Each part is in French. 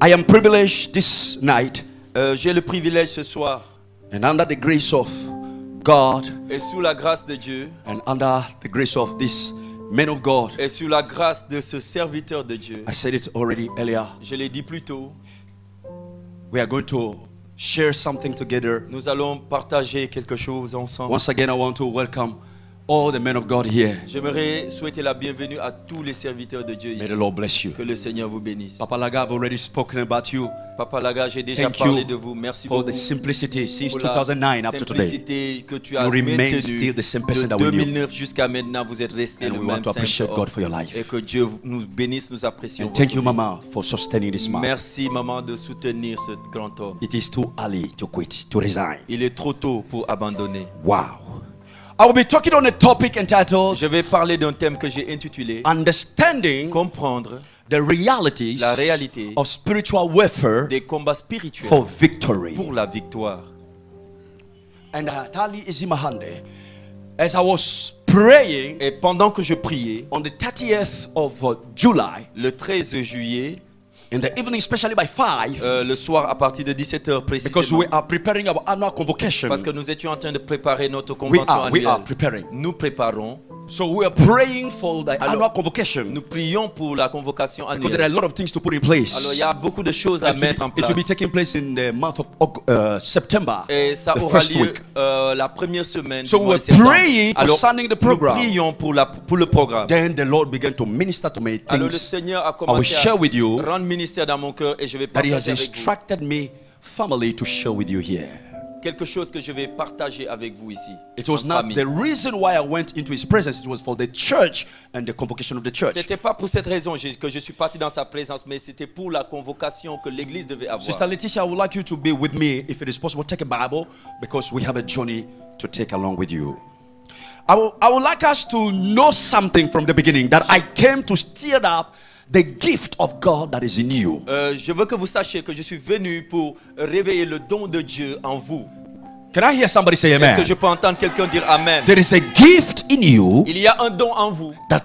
I am privileged this night, J'ai le privilège ce soir, and under the grace of God, et sous la grâce de Dieu, and under the grace of this man of God, et sous la grâce de ce serviteur de Dieu, I said it already earlier, je l'ai dit plus tôt, we are going to share something together. nous allons partager quelque chose ensemble. Once again, I want to welcome all the men of God here. J'aimerais souhaiter la bienvenue à tous les serviteurs de Dieu May the ici. Lord bless you. Que le Seigneur vous bénisse. Papa Laga, I've already spoken about you Papa Laga, j'ai déjà Thank parlé you de vous. Merci for beaucoup the simplicity since pour la 2009 up to today. simplicité que tu as You remain maintenue still the same person de that we knew. 2009 jusqu'à maintenant. Vous êtes resté And le we want même to appreciate simple God homme. for your life. Et que Dieu nous bénisse, nous apprécions. And thank votre you, vie. Mama, for sustaining this man. Merci maman de soutenir ce grand homme. It is too early to quit, to resign. Il est trop tôt pour abandonner. Wow. I will be talking on a topic entitled Je vais parler d'un thème que j'ai intitulé Understanding Comprendre the realities la réalité of spiritual warfare des combats spirituels for victory. pour la victoire. And Tali Izimahande, as I was praying Et pendant que je priais, on the 30th of July, le 13 juillet, in the evening, especially by 5, le soir à partir de 17h because précisément, we are preparing our annual convocation. parce que nous étions en train de préparer notre We convention are annuelle. preparing. Nous préparons, So we are praying for the Alors, annual convocation. nous prions pour la convocation Because there are a annuelle. lot of things to put in place. Alors il y a beaucoup de choses à mettre en It will be place. taking place in the month of September, Et ça the aura first lieu week. la première semaine So du mois we're de septembre. praying Alors concerning the nous program. prions pour le programme. Then the Lord began to minister to me Alors le things Seigneur a I will commencé share à with you rendre ministère dans mon cœur et je vais that He has partager avec vous instructed me family to share with you here. quelque chose que je vais partager avec vous ici. It was en not famille. the reason why I went into His presence. It was for the church and the convocation of the church. C'était pas pour cette raison que je suis parti dans sa présence, mais c'était pour la convocation que l'Église devait avoir. Sister Letitia, I would like you to be with me, if it is possible. Take a Bible because we have a journey to take along with you. I would like us to know something from the beginning, that I came to stir up the gift of God that is in you. Je veux que vous sachiez que je suis venu pour réveiller le don de Dieu en vous. Can I hear somebody say Est-ce que amen? je peux entendre quelqu'un dire Amen? There is a gift in you Il y a un don en vous that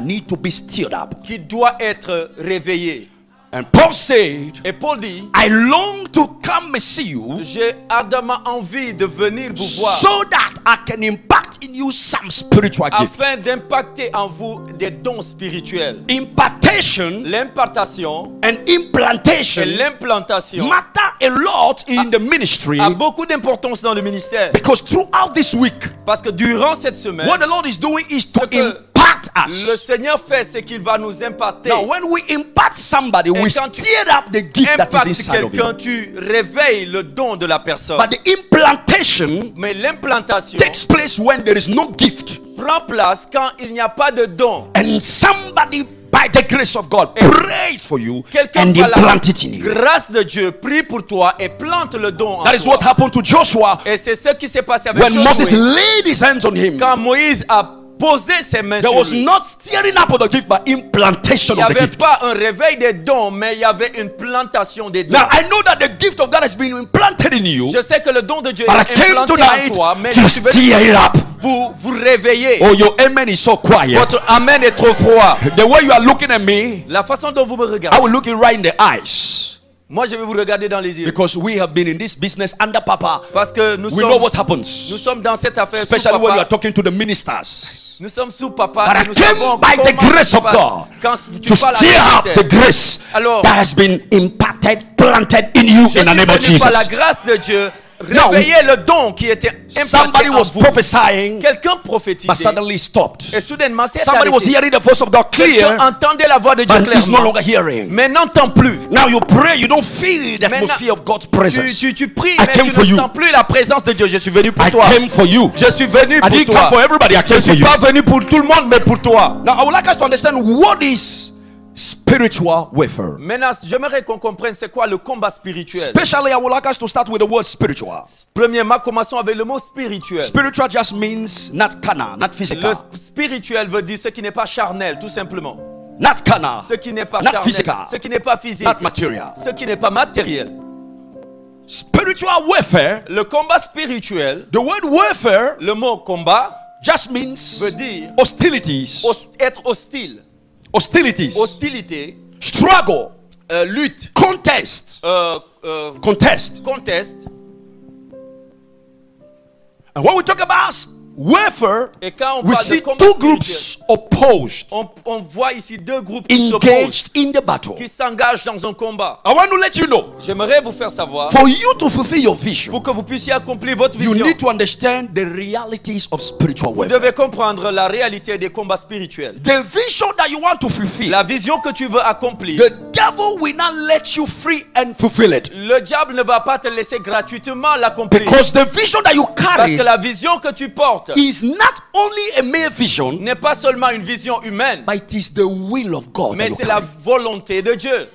need to be stirred up. qui doit être réveillé. And Paul said, Et Paul dit, I long to come and see you j'ai ardemment envie de venir vous voir so that I can impact in you some spiritual gift. afin d'impacter en vous des dons spirituels. Impartation L'impartation and et implantation l'implantation matter a lot in the ministry, a beaucoup d'importance dans le ministère. because throughout this week, Parce que durant cette semaine, what the Lord is doing is to Ce que impact le us. Seigneur fait, c'est qu'il va nous impacter. Now, when we impact somebody, we quand tu stir up the gift that is Impacte inside of quelqu'un, him. tu réveilles le don de la personne. But the implantation Mais l'implantation takes place when there is no gift, prend place quand il n'y a pas de don. and somebody, by the grace of God, prays for you Quelqu'un and par la implant it in you. grâce de Dieu prie pour toi et plante le don en That is toi. what happened to Joshua Et c'est ce qui s'est passé avec when Moses Josué. laid his hands on him. Quand Moïse a posé ses mains There sur was lui. not stirring up of the gift, but implantation Il n'y of the avait gift. pas un réveil des dons, mais il y avait une plantation des dons. Now I know that the gift of God has been implanted in you, Je sais que le don de Dieu but I est came implanté en tonight toi, mais to je suis venu stir it up. pour vous réveiller. Oh, your amen is so quiet. Votre amen est trop froid. The way you are looking at me, La façon dont vous me I regardez, will look you right in the eyes, moi je vais vous regarder dans les yeux. because we have been in this business under Papa. Parce que We know what nous happens, sommes dans cette affaire sous especially when you are papa. talking to the ministers. Nous sommes sous papa. But Et I nous came savons by the comment grace ça of se passe. God Quand tu to parles à stir up ministère. the grace Alors, that has been impacted, planted in you je in the suis name of venu par la Jesus. grâce de Dieu Now, réveiller le don qui était implanté Somebody en was vous. prophesying, Quelqu'un but prophétisait suddenly stopped. et soudainement c'est Somebody was arrêté. hearing the voice of God Quelqu'un clear, entendait la voix de Dieu but is no clairement, longer hearing. mais n'entend plus. Now you pray, you don't feel the Maintenant, atmosphere of God's presence. Tu pries, I mais came tu for ne you. sens plus la présence de Dieu. Je suis venu pour I toi. came for you. Je suis venu I pour didn't come toi. for everybody, I Je came ne for suis you. pas venu pour tout le monde, mais pour toi. Now I would like us to understand what is spiritual warfare. Maintenant, j'aimerais qu'on comprenne c'est quoi le combat spirituel. Especially, I would like us to start with the word spiritual. Premièrement, commençons avec le mot spirituel. Spiritual just means not carnal, not Le physical. spirituel veut dire ce qui n'est pas charnel, tout simplement. Not carnal, Ce qui n'est pas not charnel, physical, ce qui n'est pas physique, not material. ce qui n'est pas matériel. Spiritual warfare, Le combat spirituel, the word warfare le mot combat just means veut dire hostilities, être hostile. hostilities, Hostilité, struggle, lutte, contest, contest. conteste. And when we talk about warfare, Et quand on we parle de see combat two spirituel, groups opposed, on voit ici deux groupes qui s'opposent, engaged in the battle. qui s'engagent dans un combat. I want to let you know, J'aimerais vous faire savoir, for you to fulfill your vision, pour que vous puissiez accomplir votre you vision, need to understand the realities of spiritual vous warfare. devez comprendre la réalité des combats spirituels. The vision that you want to fulfill, La vision que tu veux accomplir, the devil will not let you free and fulfill it. le diable ne va pas te laisser gratuitement l'accomplir. Because the vision that you Parce carry que la vision que tu portes is not only a mere vision, n'est pas seulement une vision humaine, but it is the will of God. mais that you c'est la carry. volonté de Dieu.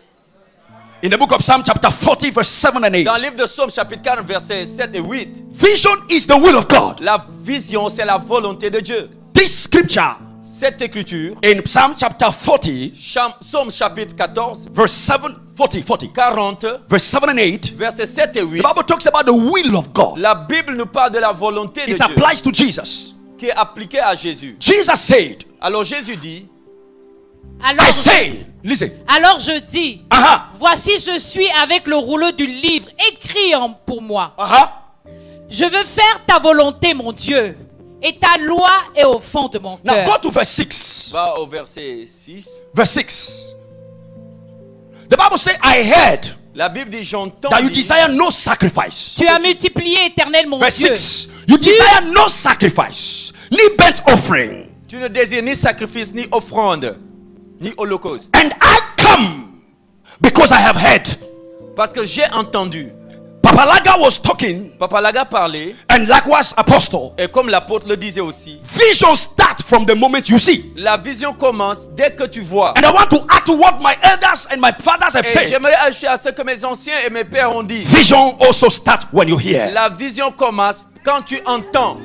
In the book of Psalm chapter 40 verse 7 and 8, Dans le livre de Psaume chapitre 4 versets 7 et 8, vision is the will of God. la vision c'est la volonté de Dieu. This scripture Cette écriture, in Psalm chapter 40 Psaume chapitre 14, verse 7, 40, 40, verse 7 and 8, versets 7 et 8, the Bible talks about the will of God. la Bible nous parle de la volonté de It Dieu applies to Jesus. qui est appliquée à Jésus. Jesus said, Alors Jésus dit, I say, listen, Alors je dis, uh-huh, voici je suis avec le rouleau du livre, écrit pour moi. uh-huh. Je veux faire ta volonté, mon Dieu, et ta loi est au fond de mon Now cœur. go to verse 6. va au verset 6. Verse 6. The Bible says, I heard La Bible dit, j'entends that you desire no sacrifice. Tu as multiplié, Éternel, mon Verse Dieu. 6. You desire no sacrifice, ni burnt offering. tu ne désires ni sacrifice, ni offrande, ni holocauste. And I come because I have heard. Parce que j'ai entendu. Papa Laga was talking, Papa Laga parlait, and likewise Apostle. et comme l'apôtre le disait aussi, Vision start from the moment you see. la vision commence dès que tu vois. And I want to add to what my elders and my fathers have Et said. j'aimerais ajouter à ce que mes anciens et mes pères ont dit. Vision also start when you hear. La vision commence quand tu entends.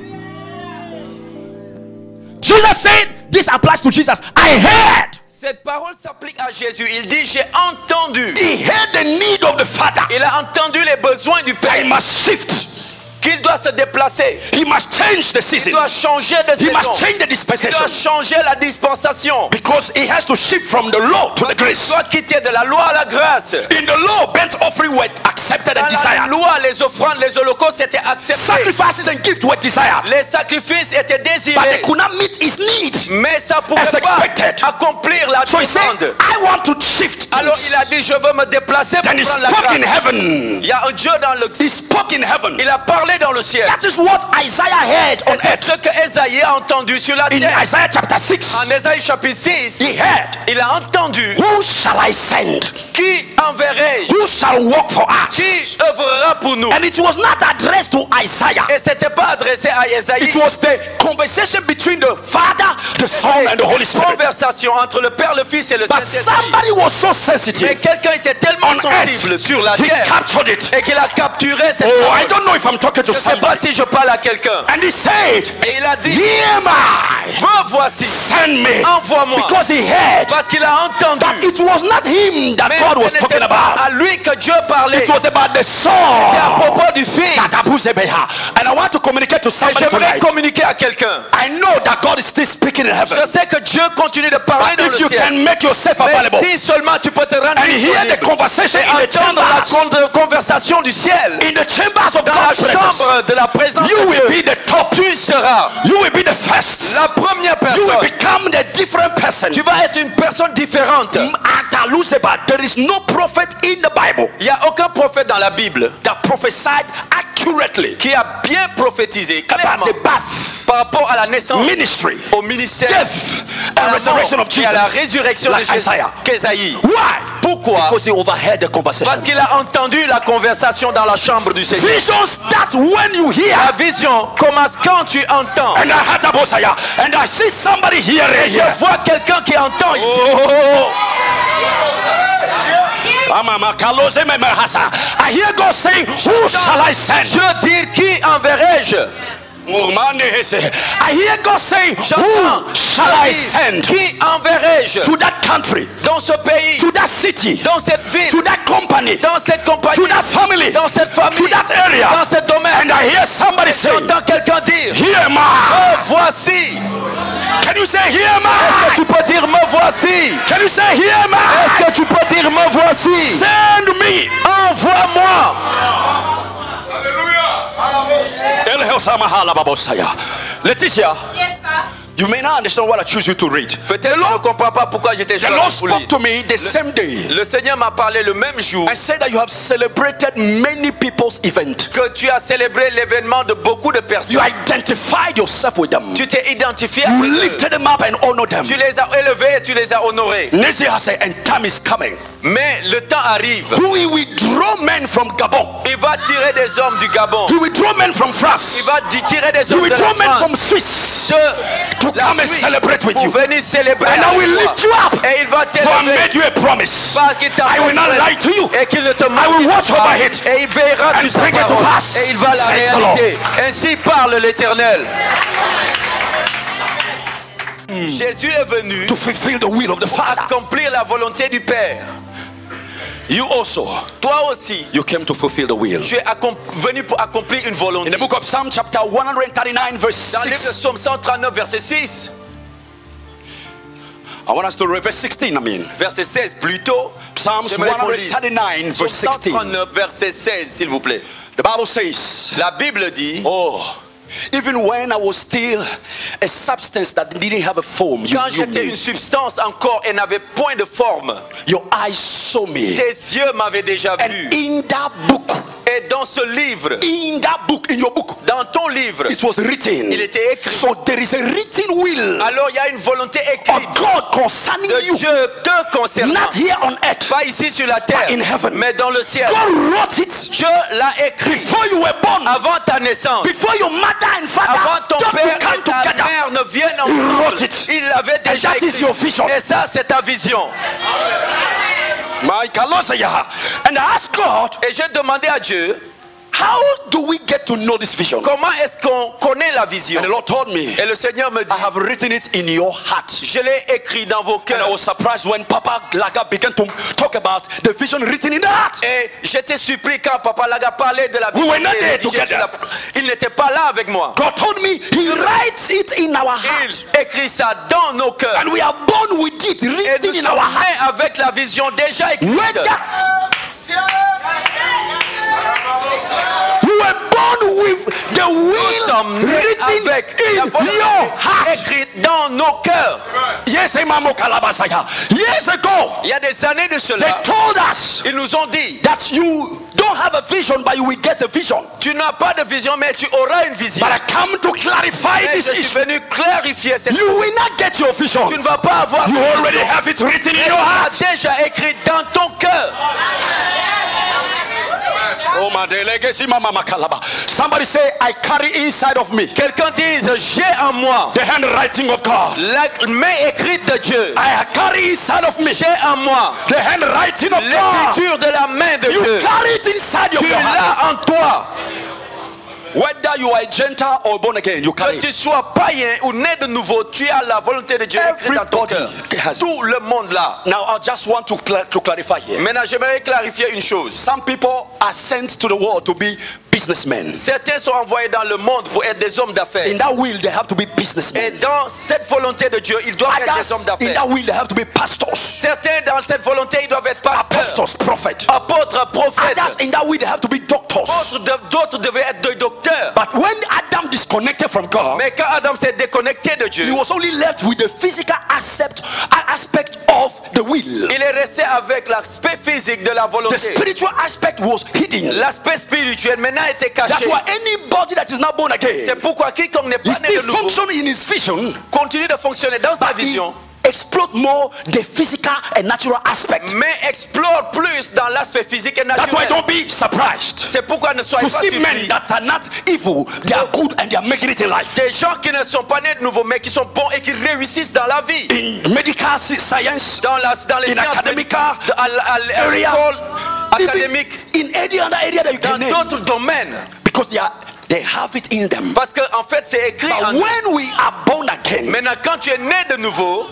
Jesus said, this applies to Jesus. I heard. Cette parole s'applique à Jésus. Il dit, j'ai entendu. He heard the need of the Father. Il a entendu les besoins du I Père. must shift. Qu'il doit se déplacer. He must change the Il season. doit changer de He must saison. change the Il dispensation. doit changer la dispensation. Because he has to shift from the law to the Il grace. doit quitter de la loi à la grâce. In the law, burnt offering were accepted Dans and la desired. loi, les offrandes, les holocaustes étaient acceptés. Sacrifices and gifts were desired. Les sacrifices étaient But they désirés. could not meet his need. Mais ça ne As pouvait pas expected. accomplir la So he said, demande. I want to shift. Alors things. il a dit, je veux me déplacer pour Then he prendre la spoke in grâce. heaven. Il y a un Dieu dans le He spoke in heaven. Il a parlé dans le ciel. That is what Isaiah heard on Et c'est earth. ce que Ésaïe a entendu sur la In terre. Isaiah chapter 6, En Ésaïe chapitre 6, he heard, il a entendu. who shall I send? Qui enverrai-je? Who shall work for us? Qui œuvrera pour nous? And it was not addressed to Isaiah. Et c'était pas adressé à Ésaïe. It was the conversation between the Father, the Son, and the Holy Spirit. Conversation entre le Père, le Fils et le But Saint-Esprit. somebody was so Mais sensitive. quelqu'un était tellement On sensible earth, sur la he terre captured it. et qu'il a capturé cette Oh, I parole. don't know if I'm talking to Je ne sais pas somebody. si je parle à quelqu'un. And he said, Et il a dit, here am I. me voici, Send me. envoie-moi. Because he heard Parce qu'il a entendu. that it was not him that Mais God was ce talking n'était pas à about. lui que Dieu parlait. It was about the C'était à Son. propos du Fils. And I want to communicate to Et somebody j'aimerais tonight. communiquer à quelqu'un. I know that God is still speaking in heaven. Je sais que Dieu continue de parler But dans if le you ciel. can make yourself available Mais si seulement tu peux te rendre and hear the disponible conversation et in the entendre la chambers, conversation du ciel in the chambers of dans la God's presence, chambre de la présence you de will Dieu, be the top. tu seras You will be the first. la première You will personne. become the different person. Tu vas être une personne différente. There is no prophet in the Bible Il n'y a aucun prophète dans la Bible that prophesied accurately qui a bien prophétisé about clairement the birth, par rapport à la naissance, ministry, au ministère, death, à and la resurrection mort of et à la Jesus. résurrection Like de Jésus Isaiah. qu'Ésaïe. Why? Pourquoi? Because he overheard the conversation. Parce qu'il a entendu la conversation dans la chambre du Seigneur. Vision starts when you hear. La vision commence quand tu entends. And I heard about Isaiah, and I see somebody hearing Je here. vois quelqu'un qui entend ici. Oh. I hear God saying, who shall I send? Je dis, qui enverrai-je? I hear God saying, J'entends. who shall I send Qui enverrai-je? to that country, Dans ce pays, to that city, dans cette ville, to that company, dans cette compagnie, to that family, dans cette famille, to that area? dans ce domaine. And I hear somebody saying, J'entends quelqu'un dire, here am I. oh, voici. Can you say here am Est-ce que I? tu peux dire me voici? Can you say here am I? Est-ce que tu peux dire me voici? Send me. Envoie-moi. El Hosamahala Babosaya. Laetitia, Yes, sir. you may not understand what I choose you to read. Peut-être que tu ne comprends pas pourquoi j'étais The Lord choisi pour lire. spoke to me the same day Le Seigneur m'a parlé le même jour and said that you have celebrated many people's event. que tu as célébré l'événement de beaucoup de You personnes. identified yourself with them. Tu t'es identifié You avec eux. lifted them up and honored them. Tu les as élevés et tu les as honorés. Next has said, and time is coming. Mais le temps arrive. Who will withdraw men from Gabon? Il va tirer des hommes du Gabon. He will withdraw men from Il France. va tirer des He hommes will de la withdraw men from France. Swiss De to la come and Suisse celebrate with pour you. venir célébrer And I avec will toi. lift you up. Et il va For I t'élever. made you a promise. Parce qu'il t'a I will not fait lie to you. et qu'il ne te I will mentira watch pas. over it. Et il verra And sur sa bring it to parole. pass. Et il va la Says the Lord. réaliser. Ainsi parle l'Éternel. Jésus est venu To fulfill the will of the Father. accomplir la volonté du Père. You also, Toi aussi, you came to fulfill the will. tu es venu pour accomplir une In volonté. the book of Psalm chapter 139 verse Dans le livre de 6. Psaume 139, verset 6, I want us to read verse 16, verset 16 plutôt. Psalms J'aimerais qu'on lise. 139 Psaume verse 16. 139, verset 16, s'il vous plaît. The Bible says, La Bible dit, oh, even when I was still a substance that didn't have a form, you quand knew j'étais me. une substance encore et n'avait point de forme, Your eyes saw me. tes yeux m'avaient déjà And vu. in that book, Et dans ce livre, in your book, dans ton livre, it was written. il était écrit. So there is a written will Alors il y a une volonté of écrite God concerning de you, Dieu te concernant. not here on earth. Pas ici sur la terre, But in heaven. mais dans le ciel. God wrote it Dieu l'a écrit before you were born, avant ta naissance. before your mother and father Avant ton just père to come et ta together. mère ne viennent He wrote ensemble, it. il l'avait And déjà that is écrit. your vision. Et ça, c'est ta vision. My Kalosaya. And I asked God, Et j'ai demandé à Dieu, how do we get to know this vision? comment est-ce qu'on connaît la vision? And the Lord told me, Et le Seigneur me dit, I have written it in your heart. je l'ai écrit dans vos And I cœurs. was surprised when Papa Laga began to talk about the vision written in the heart. Et j'étais surpris quand Papa Laga parlait de la We vision. were not there rédigée sur together. Il n'était pas là avec moi. God told me He writes it in our heart. Il écrit ça dans nos cœurs. And we are born with it Et written nous in sommes our nés heart. avec la vision déjà écrite. Whether you were born with the Nous will sommes nés written avec la in volonté your heart. écrite dans nos cœurs. Yes, Imamo Kalabasaya. Years ago, Il y a des années de they cela, told us ils nous ont dit, that you don't have a vision, but you will get a vision. tu n'as pas de vision, mais tu auras une vision. But I come to clarify Et this je suis issue. venu clarifier cette You will not get your vision. Tu ne vas pas avoir You une already vision. have it written in Tu your l'as heart. déjà écrit dans ton cœur. Oh my delegation, Mama Makalaba. Somebody say, I carry inside of me Quelqu'un dise, j'ai en moi the handwriting of God. la main écrite de Dieu. I carry inside of me J'ai en moi the handwriting of God. l'écriture de la main de You Dieu. carry it inside of Tu your heart. l'as en toi. Whether you are a Gentile or born again, you carry Que tu it. sois païen ou né de nouveau, tu as la volonté de Dieu écrite dans ton cœur. Everybody has it. Tout le monde là. Now, I just want to clarify here. Maintenant, j'aimerais clarifier une chose. Some people are sent to the world to be businessmen. Certains sont envoyés dans le monde pour être des hommes In d'affaires. that will, they have to be Et businessmen. dans cette volonté de Dieu, ils doivent être des hommes Others, in d'affaires. that will, they have to be pastors, Certains dans cette volonté, ils doivent être pasteurs, apostles, prophets. apôtres, prophètes. Others, in that will, they have to be doctors. D'autres devaient être des docteurs. But when Adam disconnected from God, Mais quand Adam s'est déconnecté de Dieu, he was only left with the physical aspect of the will. il est resté avec l'aspect physique de la The volonté. spiritual aspect was hidden. L'aspect spirituel maintenant était That's caché. why anybody that is not born C'est again, pourquoi quiconque n'est he pas né still de nouveau function in his vision, continue de fonctionner dans sa but he vision, explode more the physical and natural aspect. mais explore plus dans l'aspect physique et That's why naturel. don't be surprised C'est pourquoi ne soyez to pas see men surpris. that are not evil, they are good and they are making it in life. Des gens qui ne sont pas nés de nouveau, mais qui sont bons et qui réussissent dans la vie. In medical science, Dans les in sciences academic à area, l'école even académique, in any other area that you dans can name, d'autres domaines. because they have it in them. Parce qu'en fait, c'est écrit But en nous. when we are born again, Maintenant, quand tu es né de nouveau,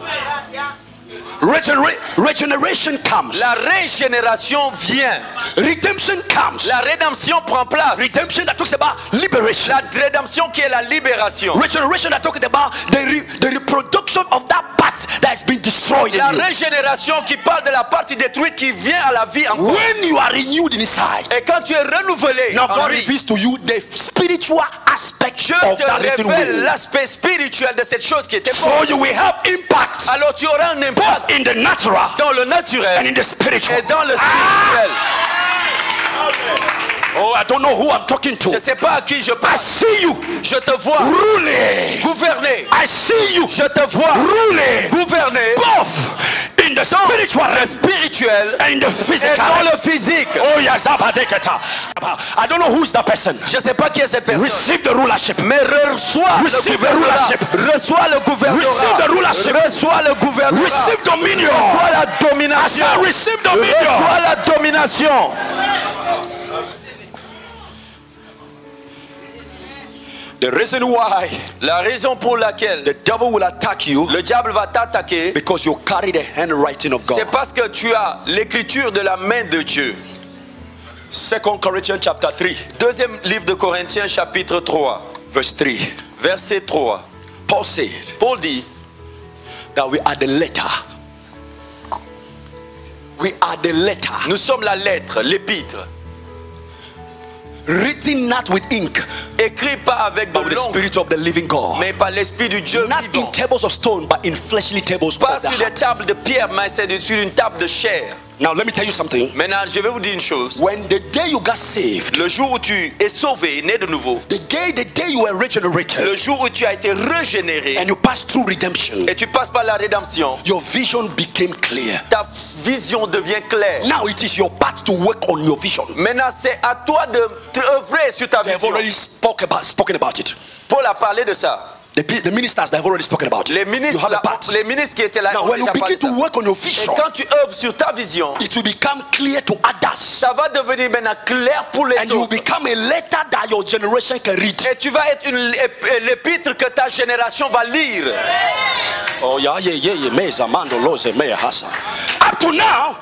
Regeneration comes. La régénération vient. Redemption comes. La rédemption prend place. Redemption that talks about liberation. La rédemption qui est la libération. Regeneration that talks about the reproduction of that part that has been destroyed La in you. régénération qui parle de la partie détruite qui vient à la vie encore. When you are renewed inside, Et quand tu es renouvelé, now en God lui, reveals to you the spiritual aspect Dieu of te that written révèle will. l'aspect spirituel de cette chose qui était So morte. you will have impact Alors tu auras un impact in the natural dans le and naturel in the spiritual. et dans le spirituel. Oh, I don't know who I'm talking to. Je ne sais pas à qui je I parle. see you Je te vois ruling. gouverner. I see you Je te vois ruling gouverner both in the spiritual le spirituel and in the et physical. dans le physique. Oh yes, I don't know who is that person. Je ne sais pas qui est cette personne. Receive the rulership. Mais reçois le Receive the gouvernorat. rulership. Reçois le gouvernorat. Receive the rulership. Reçois le gouvernorat. Receive dominion. Reçois la I domination. said receive dominion. Reçois la domination. The reason why La raison pour laquelle the devil will attack you le diable va t'attaquer, because you carry the handwriting of c'est God. parce que tu as l'écriture de la main de Dieu. 2 Corinthians chapter 3 Deuxième livre de Corinthiens chapitre 3 verse 3. verset 3. Paul said Paul dit that we are the letter. We are the letter. nous sommes la lettre, l'épître, Written not with ink, écrit pas avec de but with the l'encre, spirit of the living God. mais par l'esprit du Dieu Not vivant. in tables of stone, but in fleshly tables Pas of the sur des heart. tables de pierre, mais c'est sur une table de chair. Now let me tell you something. Maintenant, je vais vous dire une chose. When the day you got saved, Le jour où tu es sauvé, né de nouveau, the day you were regenerated, le jour où tu as été régénéré and you passed through redemption, et tu passes par la rédemption, your vision became clear. ta vision devient claire. Now it is your part to work on your vision. Maintenant, c'est à toi de œuvrer sur ta They have vision. already spoken about it. Paul a parlé de ça. The ministers, they have already spoken about it. Les You ministres, have a part. les ministres qui étaient là Now ont when you déjà parlé begin de to ça. work on your Et vision, quand tu œuvres sur ta vision, it will become clear to others. ça va devenir maintenant clair pour les And you will autres. become a letter that your generation can read. Et tu vas être l'épître que ta génération va lire. Oh yeah, Meza Mando Lose Meya Hasa. Up to now,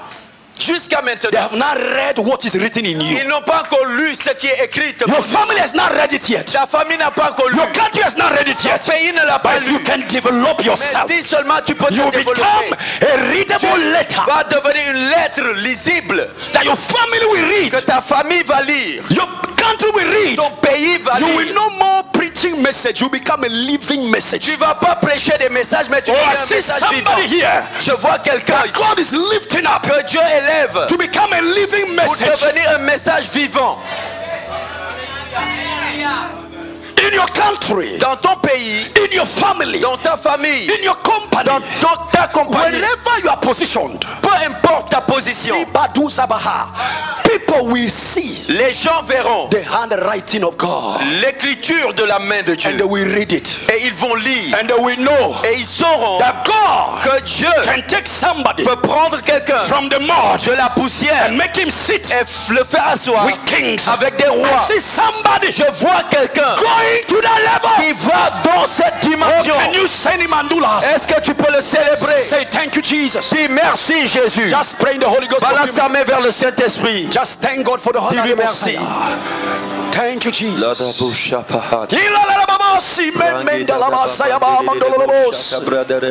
Jusqu'à they maintenant, have not read what is written in you. ils n'ont pas encore lu ce qui est écrit. Your family has not read it yet. Ta famille n'a pas encore lu. Your country has not read it Ton yet. pays ne l'a pas But if you lu. can develop Mais yourself, si seulement tu peux te you développer, become a readable letter va devenir une lettre lisible that your family will que read, ta famille va lire, your country will read. ton pays va You will lire. no more preaching message. You become a living message. Tu vas pas prêcher des messages, mais tu Oh, vas I un see message vivant. somebody here. Je vois quelqu'un ici God is lifting up que Dieu élève to become a living pour message devenir un message vivant in your country, dans ton pays, in your family, dans ta famille, in your company, dans ta compagnie. wherever you are positioned. Peu importe ta position, Sibadu Zabaha. People will see les gens verront the handwriting of God l'écriture de la main de and they Dieu will read it et ils vont lire and they will know et ils sauront that God que Dieu can take somebody peut prendre quelqu'un from the mud de la poussière and make him sit et le faire asseoir with kings. avec des I rois. see somebody Je vois quelqu'un going to that level. qui va dans cette dimension. Can you send him andulas? Est-ce que tu peux le célébrer? Say thank you, Jesus. Dis merci Jésus. Just pray in the Holy Ghost. Balance sa main vers le Saint-Esprit. Just thank God for the Holy Dis-lui Ghost. merci. Thank you, Jesus.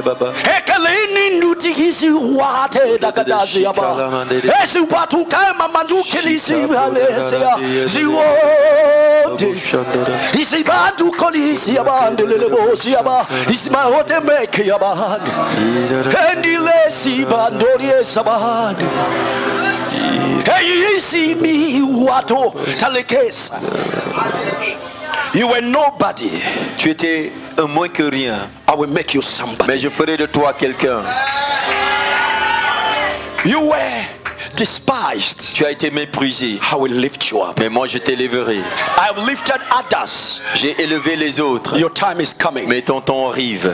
Baba. Ekelini nutigisi wate dakadazi yaba. Esu batu kama mandu kelisi halesia. Ziwote. Isi bandu kolisi yaba ndelele bosi yaba. Isi mahote meke yaba. Endile si bandori esabahani. Hey, isi mi wato salekesa. You were nobody. Tu étais un moins que rien, I will make you somebody. mais je ferai de toi quelqu'un. You were despised. Tu as été méprisé, I will lift you up. mais moi je t'élèverai. I have lifted others. J'ai élevé les autres, Your time is coming. mais ton temps arrive.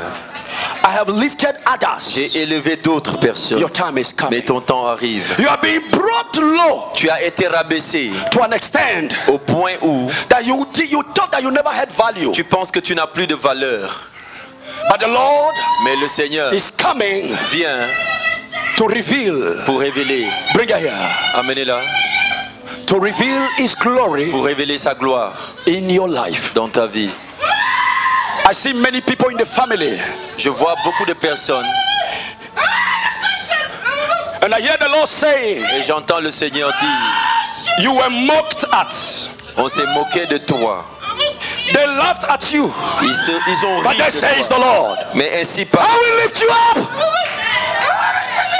I have lifted others. J'ai élevé d'autres personnes, Your time is coming. mais ton temps arrive. You are being brought low Tu as été rabaissé to an extent au point où that you thought that you never had value. tu penses que tu n'as plus de valeur. But the Lord Mais le Seigneur is coming vient To reveal. pour révéler. Bring her here. Amenez-la. To reveal His glory Pour révéler sa gloire in your life. dans ta vie. I see many people in the family. Je vois beaucoup de personnes And I hear the Lord saying, et j'entends le Seigneur dire, you were mocked at. on s'est moqué de toi. They laughed at you. Ils ont But ri that de says the toi. Lord, Mais ainsi par I will lift you up.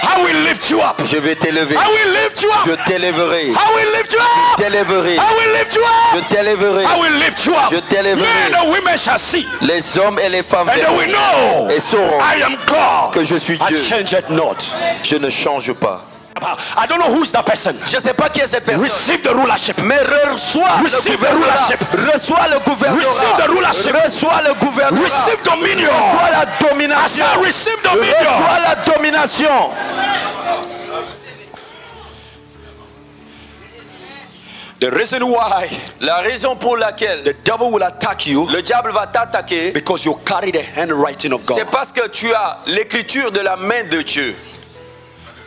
I will lift you up. je vais t'élever. I will lift you Je up. t'élèverai. I will lift you up. T'élèverai. I will lift you Je up. t'élèverai. I will lift you up. Je t'élèverai. Men and women shall see, Les hommes et les femmes and they will verront know et sauront I am God. que je suis I Dieu. change it not. Je ne change pas. I don't know who is that person. Je ne sais pas qui est cette personne. Receive the rulership. Mais reçois Receive le the gouvernorat. rulership. Reçois le gouvernorat. Receive the rulership. Reçois le gouvernorat. Receive dominion. Reçois la I domination. said, receive dominion. Reçois la domination. The reason why La raison pour laquelle the devil will attack you le diable va t'attaquer, because you carry the handwriting of God. c'est parce que tu as l'écriture de la main de Dieu.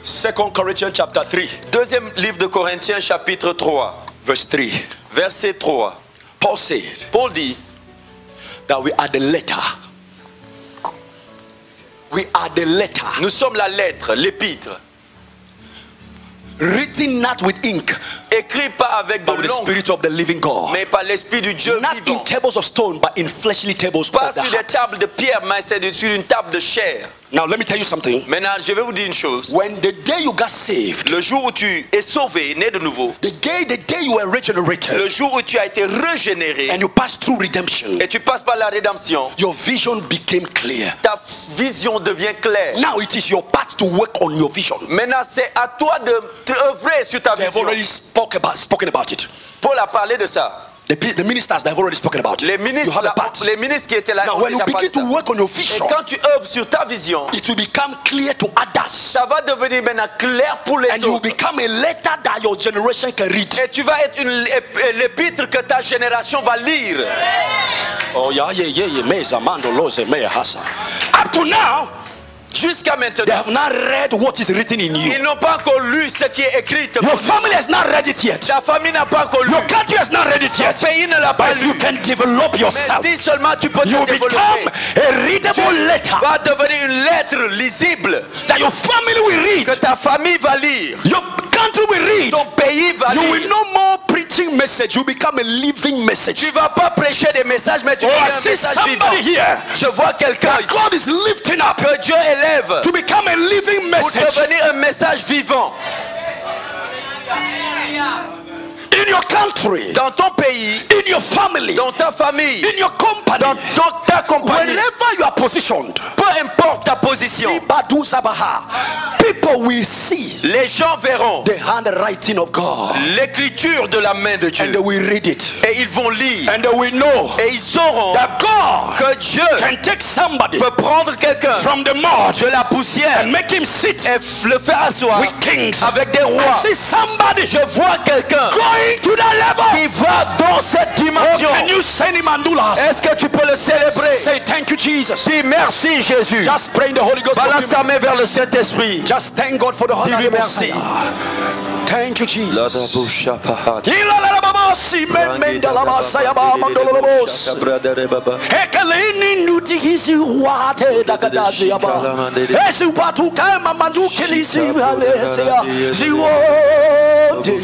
2 Corinthians chapter 3, Deuxième livre de Corinthiens chapitre 3, verse 3. verset 3. Paul said Paul dit, that we are the letter. We are the letter. nous sommes la lettre, l'épître, Written not with ink, écrit pas avec de but with the l'encre, spirit of the living God. mais par l'esprit du Dieu Not in vivant. tables of stone, but in fleshly tables Pas of the sur des heart. tables de pierre, mais c'est sur une table de chair. Now let me tell you something. Maintenant, je vais vous dire une chose. When the day you got saved, Le jour où tu es sauvé, né de nouveau, the day you were regenerated, le jour où tu as été régénéré and you passed through redemption, et tu passes par la rédemption, your vision became clear. ta vision devient claire. Now it is your part to work on your vision. Maintenant, c'est à toi de œuvrer sur ta They have vision. already spoken about it. Paul a parlé de ça. The ministers, they have already spoken about it. Les You ministres, have a part. les ministres qui étaient là Now ont when you déjà parlé begin de ça. to work on your Et vision, quand tu œuvres sur ta vision, it will become clear to others. ça va devenir maintenant clair pour les And you will autres. become a letter that your generation can read. Et tu vas être l'épître que ta génération va lire. Oh yeah, Meza Mando Lose Meya Hasa. Up to now, Jusqu'à they maintenant, have not read what is written in you. ils n'ont pas encore lu ce qui est écrit. Your family has not read it yet. Ta famille n'a pas encore lu. Your country has not read it Ton yet. pays ne l'a pas But you lu. can develop yourself. Mais si seulement tu peux You te développer, become a readable letter va devenir une lettre lisible that your family will read. que ta famille va lire. Your country will read. Ton pays va You will lire. no more preaching message. You become a living message. Tu vas pas prêcher des messages, mais tu Oh, vas I un see message somebody vivant. here. Je vois quelqu'un ici God is lifting up que Dieu élève to become a living pour message devenir un message vivant. in your country, Dans ton pays, in your family, dans ta famille, in your company, dans ta compagnie, wherever you are positioned. peu importe ta position, Sibadu Zabaha. People will see les gens verront the handwriting of God l'écriture de la main de and they Dieu. will read it Et ils vont lire. and they will know Et ils sauront that God que Dieu can take somebody peut prendre quelqu'un from the mud de la poussière and make him sit et le faire asseoir with kings. avec des I rois. see somebody Je vois quelqu'un going to that level. qui va dans cette Oh, dimension. can you send him andulas? Est-ce que tu peux le célébrer? Say thank you, Jesus. Dis merci Jésus. Just pray in the Holy Ghost. Balance sa main vers le Saint-Esprit. Just thank God for the Holy Dis-lui Ghost. merci. Thank you, Jesus. Baba. Ekelini nutigisi wate dakadazi yaba. Esu patu kama mandukilisi halesia. Ziwote.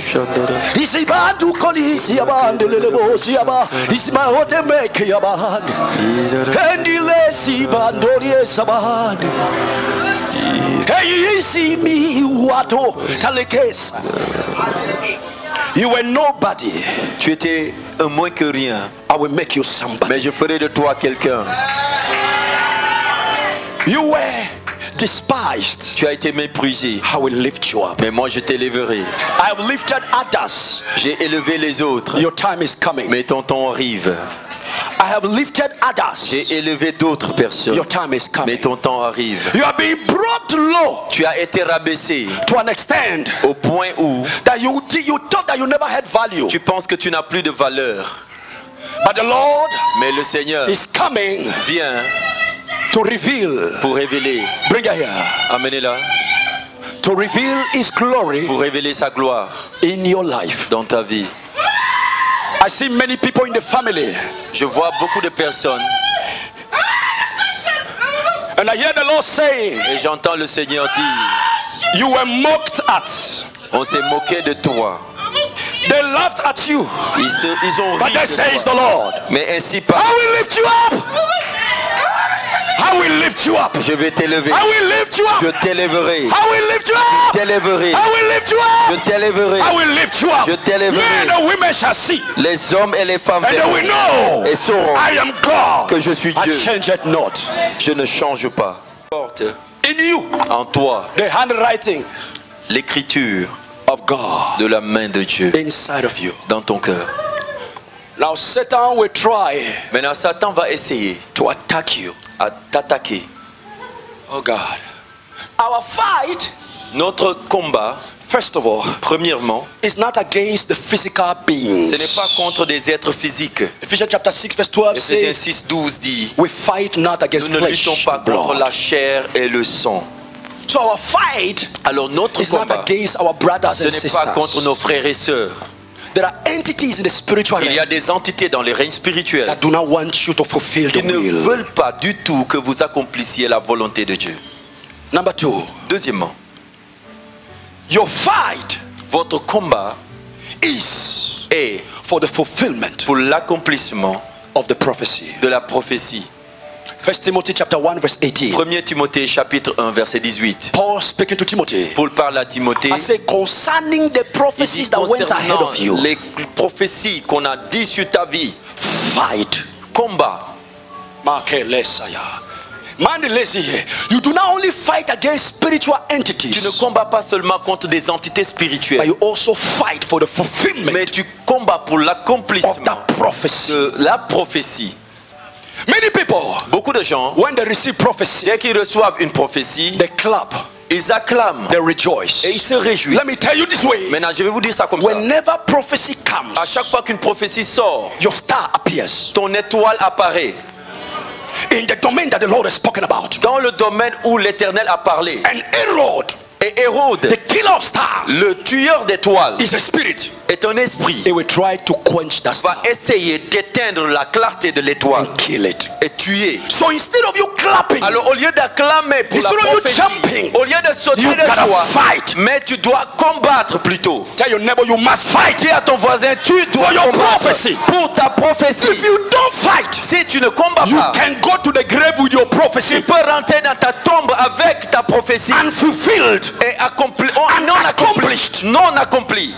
Isi bandu kolisi yaba ndelelebosi yaba. Isi mahote meke yaba. Endilesi bandori esabahani. Hey, isi mi wato salekesa. You were nobody. Tu étais un moins que rien, I will make you somebody. mais je ferai de toi quelqu'un. You were despised. Tu as été méprisé, I will lift you up. mais moi je t'élèverai. I have lifted others. J'ai élevé les autres, Your time is coming. mais ton temps arrive. I have lifted others. J'ai élevé d'autres personnes, Your time is mais coming. ton temps arrive. You are being brought low Tu as été rabaissé to an extent au point où that you thought that you never had value. tu penses que tu n'as plus de valeur. But the Lord Mais le Seigneur is coming vient to reveal. pour révéler. Bring her here. Amenez-la. to reveal His glory pour révéler sa gloire in your life. dans ta vie. I see many people in the family, Je vois beaucoup de personnes and I hear the Lord say, et j'entends le Seigneur dire, you were mocked at. on s'est moqué de toi. They laughed at you. Ils ont But ri that de says toi. the Lord, Mais ainsi par, I will lift you up. I will lift you up. je vais t'élever. I will lift you Je up. t'élèverai. I will lift you up. T'élèverai. I will lift you Je up. t'élèverai. I will lift you up. Je t'élèverai. Men and women shall see, Les hommes et les femmes and they will verront know et sauront I am God. que je suis I Dieu. change it not. Je ne change pas. Porte In you, en toi the handwriting l'écriture of God de la main de Dieu inside of you. dans ton cœur. Now Satan will try Maintenant, Satan va essayer to attack you. à t'attaquer. Oh God. Our fight, Notre combat, first of all, premièrement, is not against the physical beings. ce n'est pas contre des êtres physiques. Ephesians chapter 6 verse 12 Ephésiens says, 6:12 dit, we fight not against nous ne flesh luttons pas and contre blood. la chair et le sang. So our fight Alors notre is not combat, against our brothers ce and n'est pas contre sisters. nos frères et sœurs. There are entities in the spiritual Il y realm a des entités dans les règnes spirituels that do not want you to fulfill the qui ne will. veulent pas du tout que vous accomplissiez la volonté de Dieu. Number two, Deuxièmement, your fight votre combat is est for the fulfillment pour l'accomplissement of the prophecy. de la prophétie. 1 Timothy chapter 1 verse 18. 1 Timothée chapitre 1 verset 18. Paul speaking to Timothy. Paul parle à Timothée. I say concerning the Il prophecies dit that went ahead concernant of you. les prophéties qu'on a dit sur ta vie. Fight. Combat. You do not only fight against spiritual Tu ne entities, combats pas seulement contre des entités but spirituelles, you also fight for the fulfillment mais tu combats pour of l'accomplissement that prophecy. de la prophétie. Many people, Beaucoup de gens, when they receive prophecy, dès qu'ils reçoivent une prophétie, they clap, ils acclament they rejoice. et ils se réjouissent. Let me tell you this way. Maintenant, je vais vous dire ça comme ça. Whenever prophecy comes, À chaque fois qu'une prophétie sort, your star appears ton étoile apparaît in the domain that the Lord has spoken about. dans le domaine où l'Éternel a parlé. And Herod, Et Hérode, the killer of stars, le tueur d'étoiles, is a spirit. est un esprit. He will try to quench that Va star essayer d'éteindre la clarté de l'étoile and kill it. et tuer. So instead of you clapping, Alors au lieu d'acclamer pour la Instead of you prophétie, jumping, au lieu de sauter you de gotta joie, fight. mais tu dois combattre plutôt. Tell your neighbor you must fight. Dis à ton voisin, tu dois For your combattre prophecy. pour ta prophétie. If you don't fight, Si tu ne combats you pas, can go to the grave with your tu prophecy peux rentrer dans ta tombe avec ta prophétie unfulfilled. et accompli, And non accompli, accomplished. non accompli.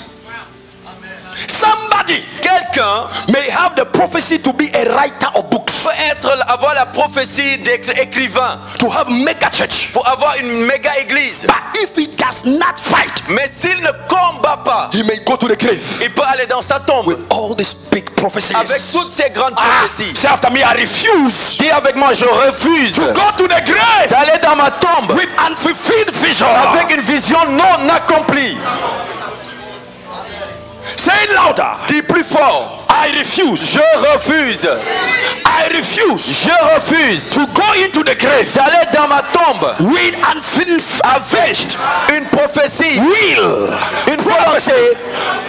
Somebody Quelqu'un may have the prophecy to be a writer of books, peut avoir la prophétie d'écrivain to have mega church, pour avoir une méga église. but if he does not fight, Mais s'il ne combat pas, he may go to the grave il peut aller dans sa tombe with all these big prophecies. avec toutes ces grandes Ah, prophéties. say after me, I refuse Dis avec moi, je refuse to go to the grave d'aller dans ma tombe with unfulfilled vision. avec une vision non accomplie. Say it louder. Dis plus fort. I refuse. Je refuse. I refuse Je refuse to go into the grave d'aller dans ma tombe with unfinished une prophétie, will, une volonté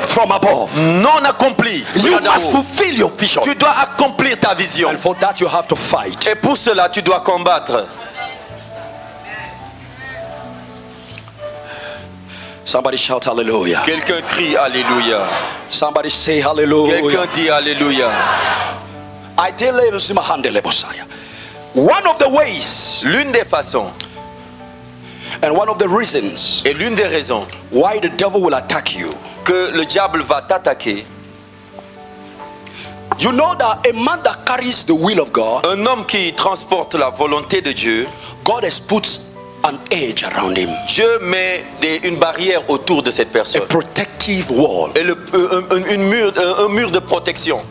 from above. non accomplie. You must fulfill your vision. Tu dois accomplir ta vision. And for that you have to fight. Et pour cela, tu dois combattre. Somebody shout hallelujah. Quelqu'un crie Alléluia. Somebody say hallelujah. Quelqu'un dit Alléluia. I tell you, one of the ways L'une des façons and one of the reasons et l'une des raisons why the devil will attack you. que le diable va t'attaquer, You know that a man that carries the will of God, un homme qui transporte la volonté de Dieu, God has put an edge around him, Dieu met une barrière autour de cette a personne. protective wall. Et un mur de protection.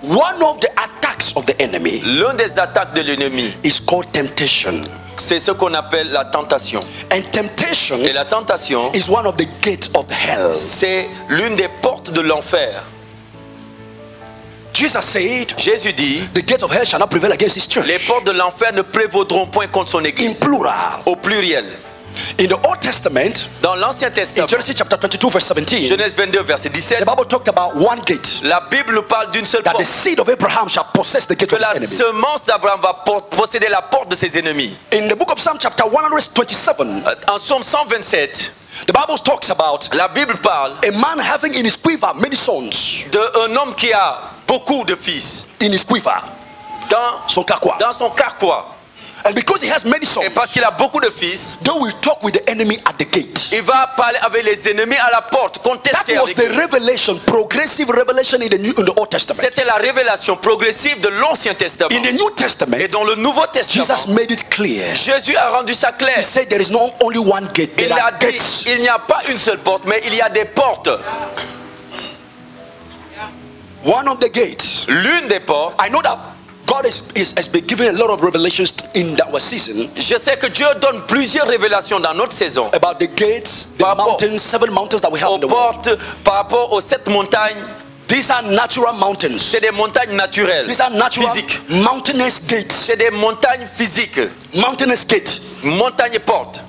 One of the attacks of the enemy L'un des attaques de l'ennemi, is called temptation. c'est ce qu'on appelle la tentation. And temptation Et la tentation, is one of the gates of hell. c'est l'une des portes de l'enfer. Jesus said, Jésus dit, the gate of hell shall not prevail against his church. les portes de l'enfer ne prévaudront point contre son In église. plural. Au pluriel. In the Old Testament, Dans l'Ancien in Testament, Genesis chapter 22 verse 17, Genèse 22, verset the 17, Bible talked about one gate, la Bible nous parle d'une seule that the porte. seed of Abraham shall possess the gate Que of la his enemy. semence d'Abraham va posséder la porte de ses ennemis. In the book of Psalm chapter 127, En Psaume 127, the Bible talks about la Bible parle a man having in his quiver many sons. d'un homme qui a beaucoup de fils In his quiver, dans son carquois. dans son carquois. And because he has many sons, Et parce qu'il a beaucoup de fils, they will talk with the enemy at the gate. il va parler avec les ennemis à la porte, That contester was avec the eux. revelation, progressive revelation in the Old Testament. C'était la révélation progressive de l'Ancien Testament. In the New Testament, Et dans le Nouveau Testament, Jesus made it clear. Jésus a rendu ça clair. He said there is not only one gate, Il there a are dit, gates. il n'y a pas une seule porte, mais il y a des portes. One of the gates. L'une des portes, I know that God has been giving a lot of revelations in our season je sais que Dieu donne plusieurs révélations dans notre saison about the gates, the Par rapport mountains, 7 mountains that we have aux in the world. portes par rapport aux 7 montagnes. These are natural mountains. C'est des montagnes naturelles, These are natural physiques. mountainous gates. C'est des montagnes physiques, Mountainous gate, montagnes et portes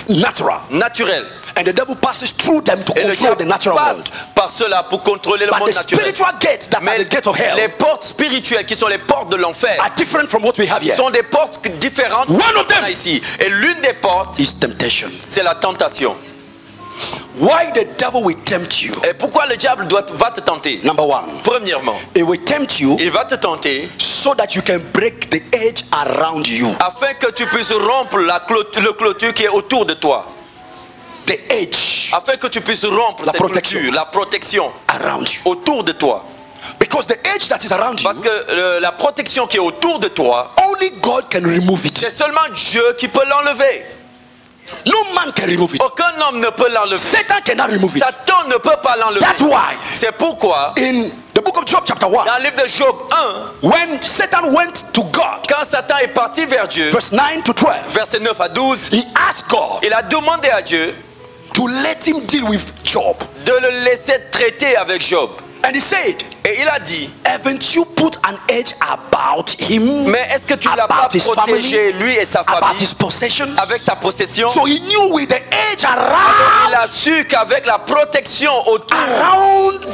natural. naturelles. And the devil passes through them to Et le control diable the natural passe world. par cela pour contrôler le But monde the naturel. spiritual gates that are Mais the gate of hell les portes spirituelles qui sont les portes de l'enfer are different from what we have here. sont des portes différentes One of them qu'on a ici. Et l'une des portes, is temptation. c'est la tentation. Why the devil will tempt you? Et pourquoi le diable va te tenter? Number one, Premièrement, it will tempt you il va te tenter so that you can break the edge around you. afin que tu puisses rompre le clôture qui est autour de toi. The edge Afin que tu puisses rompre La cette protection. clôture, la protection around you. autour de toi. Because the edge that is around you, Parce que la protection qui est autour de toi, only God can remove c'est it. seulement Dieu qui peut l'enlever. No man can remove it. Aucun homme ne peut l'enlever. Satan cannot remove it. Satan ne peut pas l'enlever. That's why C'est pourquoi, in the book of Job chapter 1, dans le livre de Job 1, when Satan went to God, quand Satan est parti vers Dieu, verse 9 to 12, verset 9 à 12, he asked God il a demandé à Dieu to let him deal with Job. de le laisser traiter avec Job. And he said, Et il a dit, haven't you put an edge about him, mais est-ce que tu ne l'as pas about his protégé, family, lui et sa about famille, his possession? avec sa possession? So he knew with the edge Il around a su qu'avec la protection autour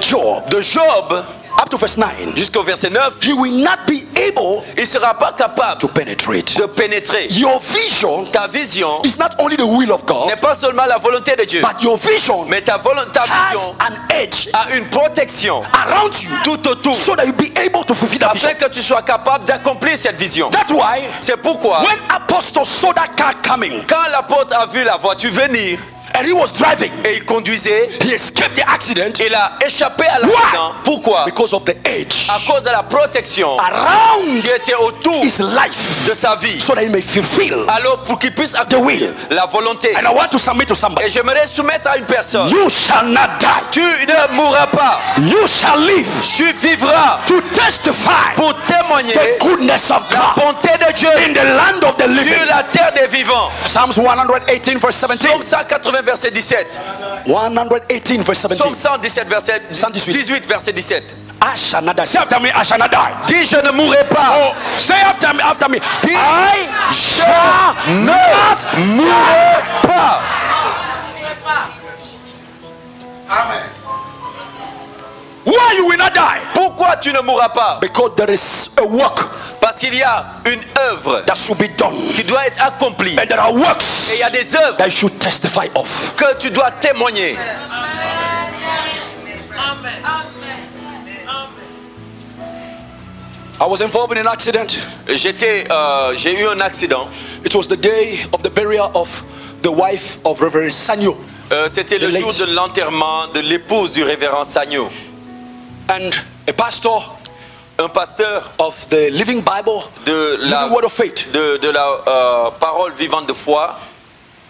Job, de Job, up to verse 9, jusqu'au verset 9, he will not be able il ne sera pas capable to penetrate. de pénétrer. Your vision Ta vision is not only the will of God, n'est pas seulement la volonté de Dieu, but your vision mais ta has vision an edge a une protection around you tout autour, so that you be able to fulfill that vision. afin que tu sois capable d'accomplir cette vision. That's why C'est pourquoi, when Apostle saw that car coming quand l'apôtre a vu la voiture venir and he was driving, et il conduisait, he escaped the accident il a échappé à l'accident. Pourquoi? because of the edge À cause de la protection around qui était autour his life de sa vie. so that he may fulfill. Alors pour qu'il puisse The accomplir will. la volonté. And I want to submit to somebody. Et j'aimerais soumettre à une personne. You shall not die. Tu ne mourras pas. You shall live Tu vivras to testify pour témoigner the goodness of la God bonté de Dieu in the land of the sur living. la terre des vivants. Psalms 118 verse 17. Psaume 180 verset 17. 118 verse 17. Psaume 117 verset 118. 18 verset 17. I shall not die. Say after me, I shall not die. Dis je ne mourrai pas. Oh, say after me, after me. Dis, I shall ne not mourrai pas. Why you will not die? Pourquoi tu ne mourras pas? Because there is a work Parce qu'il y a une œuvre that should be done, qui doit être accomplie. and there are Et works il y a des œuvres that you should testify of. que tu dois témoigner. I was involved in an accident. J'ai eu un accident. It was the day of the burial of the wife of Reverend Sanyo. C'était le The jour late. de l'enterrement de l'épouse du révérend Sagno. And a pastor Un pasteur of the Living Bible, de la, Living Word of Faith. de la parole vivante de foi.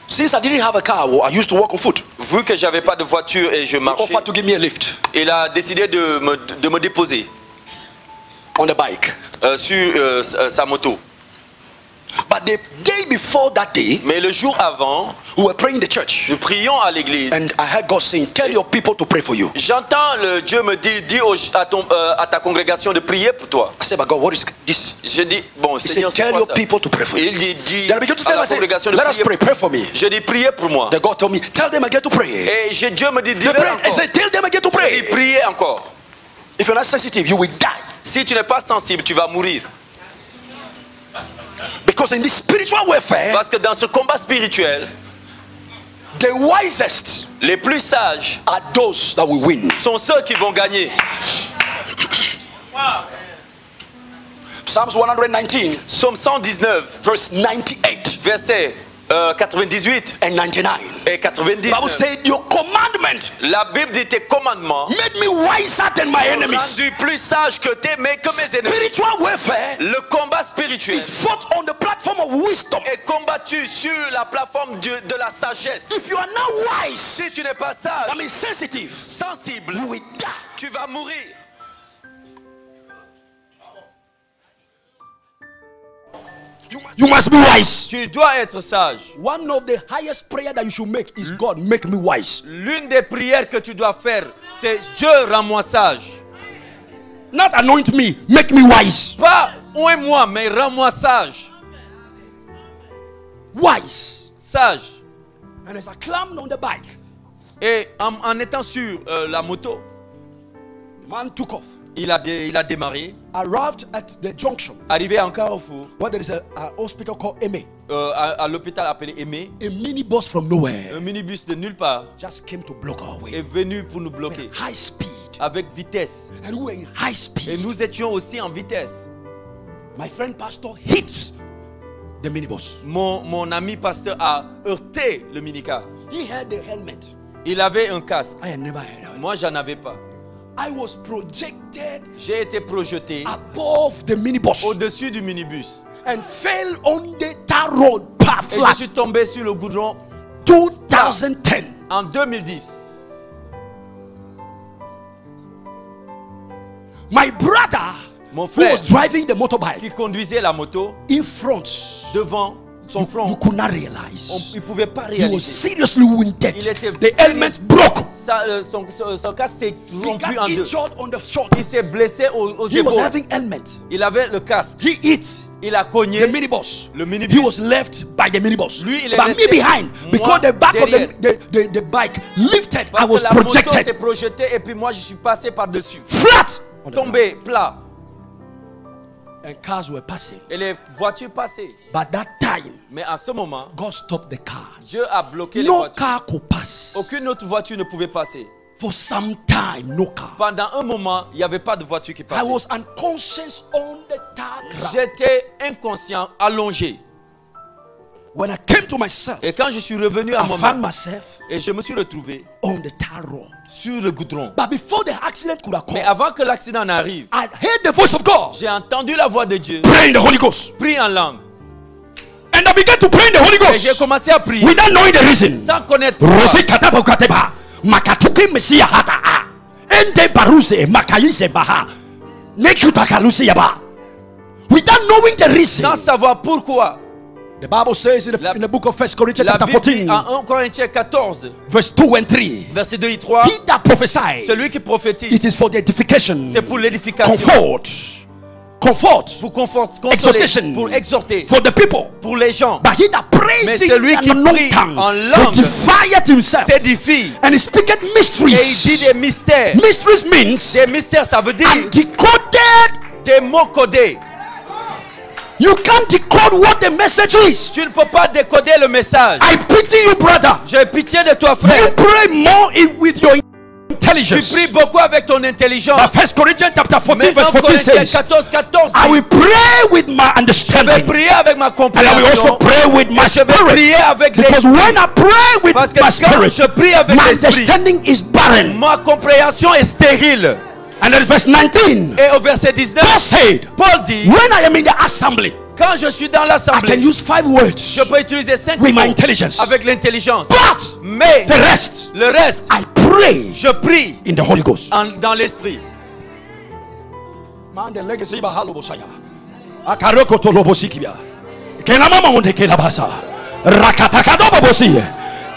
Since I didn't have a car, I used to walk on foot. Vu que j'avais pas de voiture et je He marchais, offered to give me a lift il a décidé de me déposer on the bike. sur sa moto. But the day before that day, Mais le jour avant, we were praying in the church. nous prions à l'église. And I heard God saying, tell your people to pray for you. J'entends le Dieu me dire, dis à ta congrégation de prier pour toi. I said, but God, what is this? Je dis, bon, He said, Seigneur, c'est tell quoi your ça? people to pray for Et you. il dit, dis Then I began to à tell la him, I said, congrégation de let us prier. pray for me. Je dis, priez pour moi. Then God told me, tell them again to pray. Et Dieu me dit, They dis-le prayed. I encore. said, tell them again to Je dis, pray. priez encore. If you're not sensitive, you will die. Si tu n'es pas sensible, tu vas mourir. Because in this spiritual warfare, Parce que dans ce combat spirituel, the wisest les plus sages are those that will win. sont ceux qui vont gagner. Psalms 119, Psaume 119, verse 98 verset 98 and 99. et The Bible 99. said, your commandment La Bible dit tes commandements made me wiser than my m'ont enemies. rendu plus sage que mes ennemis. Spiritual warfare Le combat spirituel is fought on the platform of wisdom. est combattu sur la plateforme de la sagesse. If you are not wise, Si tu n'es pas sage, I mean sensitive, sensible, you will die. tu vas mourir. You must be wise. Tu dois être sage. One of the highest prayer that you should make is, God, make me wise. L'une des prières que tu dois faire, c'est Dieu, rends-moi sage. Not anoint me, make me wise. Pas oins-moi, mais rends-moi sage. Wise. Sage. And as I climbed on the bike, Et en étant sur la moto, the man took off. il a démarré. Arrived at the junction Arrivé en Carrefour, where there is a hospital called Eme. à l'hôpital appelé Aimé, A minibus from nowhere un minibus de nulle part just came to block our way. est venu pour nous bloquer High speed. avec vitesse. And we were in high Et speed. nous étions aussi en vitesse. My friend pastor hits the minibus. Mon ami pasteur a heurté le minicar. He had the helmet. Il avait un casque. I had never had it. Moi, j'en avais pas. I was projected J'ai été projeté above the minibus au-dessus du minibus. and fell on the tar road path Et je flat. suis tombé sur le goudron 2010. en 2010. My brother, Mon who frère was driving the motorbike qui conduisait la moto in front, devant son you front, could not realize. il ne pouvait pas He was réaliser. seriously wounded. Il était The helmet broke. Son casque s'est He rompu got en deux. injured on the shoulder. Il s'est blessé aux He was épaules. having helmet. Il avait le casque. He hit Il a the cogné minibus. le He minibus. was left by the minibus. Lui, il est But me resté behind, moi because the back of derrière. the bike lifted, I Parce was que la moto s'est projected projetée et puis moi je suis passé par-dessus. flat. Tombé plat. And cars were passing. Et les voitures passaient. But that time, Mais à ce moment, God stopped the cars. Dieu a bloqué les No voitures. car could pass. Aucune autre voiture ne pouvait passer. For some time, no car. Pendant un moment, il n'y avait pas de voiture qui I passait. was unconscious on the tar ground. J'étais inconscient, allongé. When I came to myself, Et quand je suis revenu à I found moi-même, myself et je me suis retrouvé on the tar road. sur le goudron. But before the accident could Mais occur, avant que l'accident n'arrive, I heard the voice of God. j'ai entendu la voix de Dieu, Pray in the Holy Ghost. prie en langue. And I began to pray in the Holy Et j'ai Ghost commencé à prier without knowing the reason. sans connaître pourquoi. Rosi kataba ukateba. Makatuki mesia hata a. Ende baruse makayise baha. Nekutakalusi yaba. Without knowing the reason. Sans savoir pourquoi. The Bible says in La- the book of 1 Corinthians La chapter Bible dit 14, en 1 Corinthiens 14, verse 2 and 3. verset 2 et 3, He that prophesies, celui qui prophétise, it is for the edification, c'est pour l'édification, comfort, pour consoler, exhortation, pour exhorter, for the people. pour les gens. But he that prays Mais in celui an qui unknown prie tongue en langue edifieth himself, s'édifie and he speaketh et il dit mysteries. des mystères. Mysteries means Des mystères, ça veut dire undecoded. des mots codés. You can't decode what the message is. Tu ne peux pas décoder le message. I pity you, brother. J'ai pitié de toi, You frère. pray more with your Tu intelligence. pries beaucoup avec ton intelligence. But 1 Corinthians chapter 14 Mais verse 1 14 Corinthiens says, 14, 14 I will pray with my je vais understanding, prier avec ma and I will compréhension. also pray with my Et je vais spirit. prier avec Because l'esprit. when I pray with Parce que my quand spirit, je prie avec my l'esprit, understanding is barren. ma compréhension est stérile. And then verse 19, Et au verset 19, Paul said, Paul dit, when I am in the assembly, quand je suis dans I can l'assemblée, use 5 words je peux utiliser 5 with my mots intelligence. avec l'intelligence. But Mais the rest, le reste, I pray je prie in the Holy Ghost. dans l'esprit. Man, the legacy bahalo bosaya. Akaroko to lobosikibia. Kena mama mundeke la basa. Rakatakado babosi.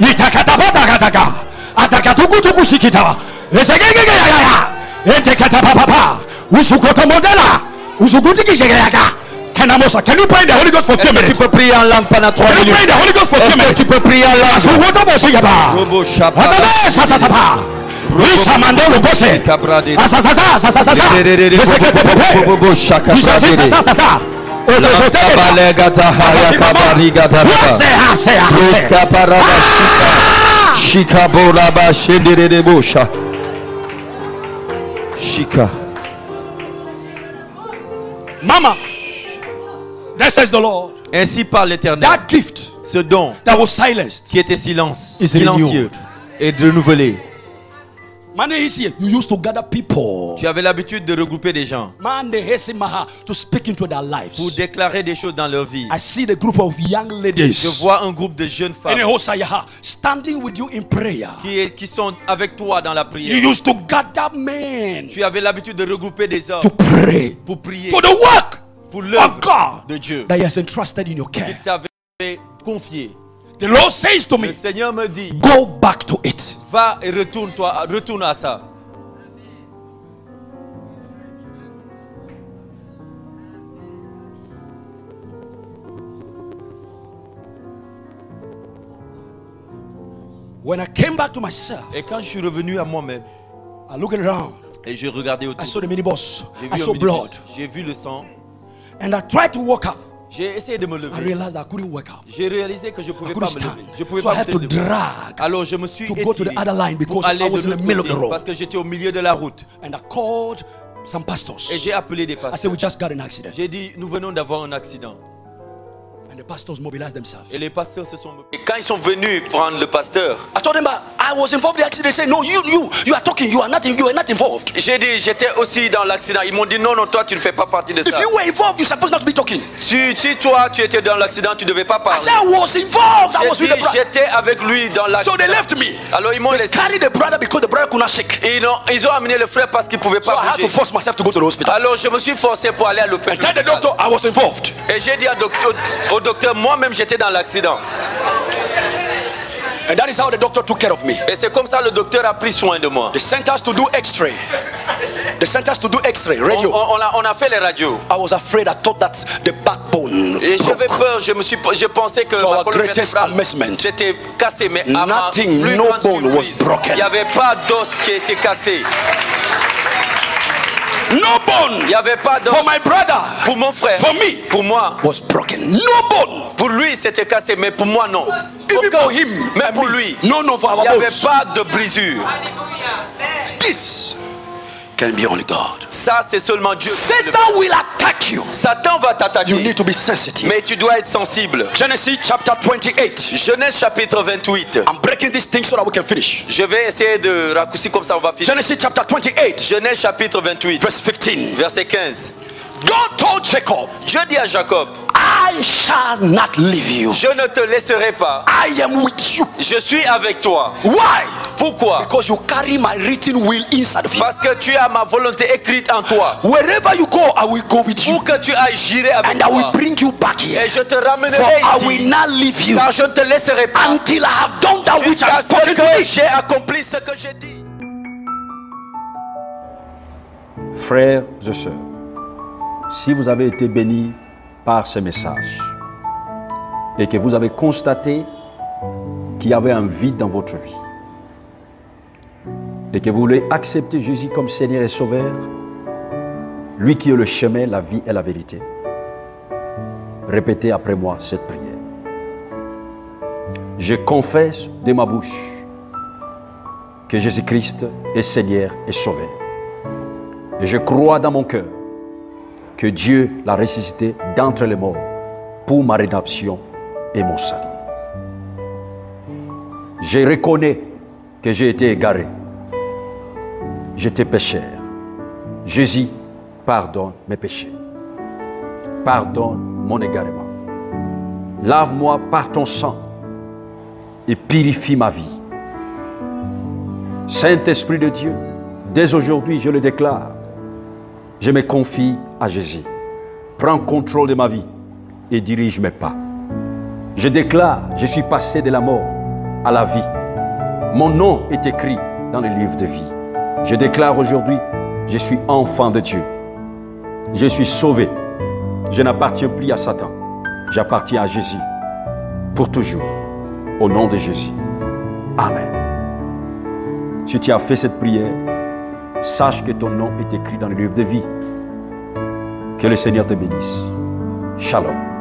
Itakatapatakataka. Atakatukutuku shikita. Esegegegegaya. Etekatapapapa. Usukoto modela. Usukutiki. Can you pray in the Holy Ghost for 2 minutes? Tu peux prier en langue pendant 3 minutes. Can you pray in the Holy Ghost for 2 minutes? Tu peux prier en langue. Mama, that says the Lord. Ainsi parle l'Éternel. That gift, Ce don that was silenced, qui était silencieux et renouvelé. Monday is here. You used to gather people. Tu avais l'habitude de regrouper des gens To speak into their lives. pour déclarer des choses dans leur vie. I see the group of young ladies. Je vois un groupe de jeunes femmes standing with you in prayer. qui sont avec toi dans la You prière. used to gather men Tu avais l'habitude de regrouper des hommes to pray pour prier for the work pour of l'œuvre God de Dieu that He has entrusted in your qu'il care. t'avait confié. The Lord says to Le me, Seigneur me dit, go back to it. va et retourne à ça. When I came back to myself, Et quand je suis revenu à moi-même I looked around. et je regardais I autour, saw the minibus. j'ai I vu, saw un blood. minibus, j'ai vu le sang. And I tried to walk up. J'ai essayé de me I lever. realized I couldn't walk up. J'ai réalisé que je ne I pouvais couldn't pas me stand. lever. Je pouvais So I pas had me to lever. drag Alors je me suis to go to the étiré other line because pour aller I was de in the l'autre middle of the côté road. parce que j'étais au milieu de la route. And I called some pastors. Et j'ai appelé des I said, pasteurs. we just got an accident. J'ai dit, nous venons d'avoir un accident. And the pastors mobilized themselves. Et les pasteurs se sont... Et quand ils sont venus prendre le pasteur, I told them, I was involved in the accident. They said, no, you are talking. You are not involved. j'ai dit, j'étais aussi dans l'accident. Ils m'ont dit, non, non, toi, tu ne fais pas partie de If ça. you were involved, you're supposed not to be talking. Si toi, tu étais dans l'accident, tu ne devais pas I parler. said, I was involved. I was J'ai with the dit, brother. j'étais avec lui dans So l'accident. they left me. Alors ils m'ont They laissé. carried the brother because the brother could not shake. Et ils ont amené le frère parce qu'il ne pouvait So pas I had to bouger. force myself to go to the hospital. Alors je me suis forcé pour aller à And l'hôpital. tell the doctor I was involved. Et j'ai dit au docteur, moi-même j'étais dans l'accident. And that is how the doctor took care of me. Et c'est comme ça le docteur a pris soin de moi. They sent us to do x-ray. They sent us to do x-ray, radio. On a fait les radios. I was afraid. I thought that the backbone Et j'avais broke. peur, je pensais que To ma our colonne greatest vertébrale amazement, s'était cassée, mais à ma nothing, plus no grande bone was surprise, broken. il n'y avait pas d'os qui était cassé. No bone Il n'y avait pas d'os. for my brother Pour mon frère, for me pour moi, was broken. No bone. pour lui c'était cassé, mais pour moi non. Even for him, Mais and pour me. lui, No, for il our n'y avait bones. pas de brisure. This can be only God. Ça, c'est seulement Dieu. qui peut le faire. Satan will attack you. Satan va You t'attaquer, need to be sensitive. mais tu dois être sensible. Genesis chapter 28. Genèse chapitre 28. I'm breaking this thing so that we can finish. Je vais essayer de raccourcir comme ça on va finir. Genesis chapter 28, Genèse chapitre 28, verse 15. verset 15. God told Jacob, Dieu dit à Jacob, I shall not leave you. je ne te laisserai pas. I am with you. Je suis avec toi. Why? Pourquoi? Because you carry my written will inside of you. Parce que tu as ma volonté écrite en toi. Wherever you go, I will go with you. Où que tu ailles, j'irai avec And I will toi. bring you back here. Et je te For ramènerai I will ici. not leave you Car je ne te laisserai pas. until I have done that which I Jusqu'à have ce spoken to que you. j'ai accompli ce que j'ai dit. Frères et sœurs, si vous avez été bénis par ce message et que vous avez constaté qu'il y avait un vide dans votre vie et que vous voulez accepter Jésus comme Seigneur et Sauveur, lui qui est le chemin, la vie et la vérité, répétez après moi cette prière. Je confesse de ma bouche que Jésus-Christ est Seigneur et Sauveur. Et je crois dans mon cœur que Dieu l'a ressuscité d'entre les morts pour ma rédemption et mon salut. Je reconnais que j'ai été égaré. J'étais pécheur. Jésus, pardonne mes péchés. Pardonne mon égarement. Lave-moi par ton sang et purifie ma vie. Saint-Esprit de Dieu, dès aujourd'hui, je le déclare. Je me confie à Jésus. Prends contrôle de ma vie et dirige mes pas. Je déclare, je suis passé de la mort à la vie. Mon nom est écrit dans le livre de vie. Je déclare aujourd'hui, je suis enfant de Dieu. Je suis sauvé. Je n'appartiens plus à Satan. J'appartiens à Jésus pour toujours. Au nom de Jésus. Amen. Si tu as fait cette prière, sache que ton nom est écrit dans le livre de vie. Que le Seigneur te bénisse. Shalom.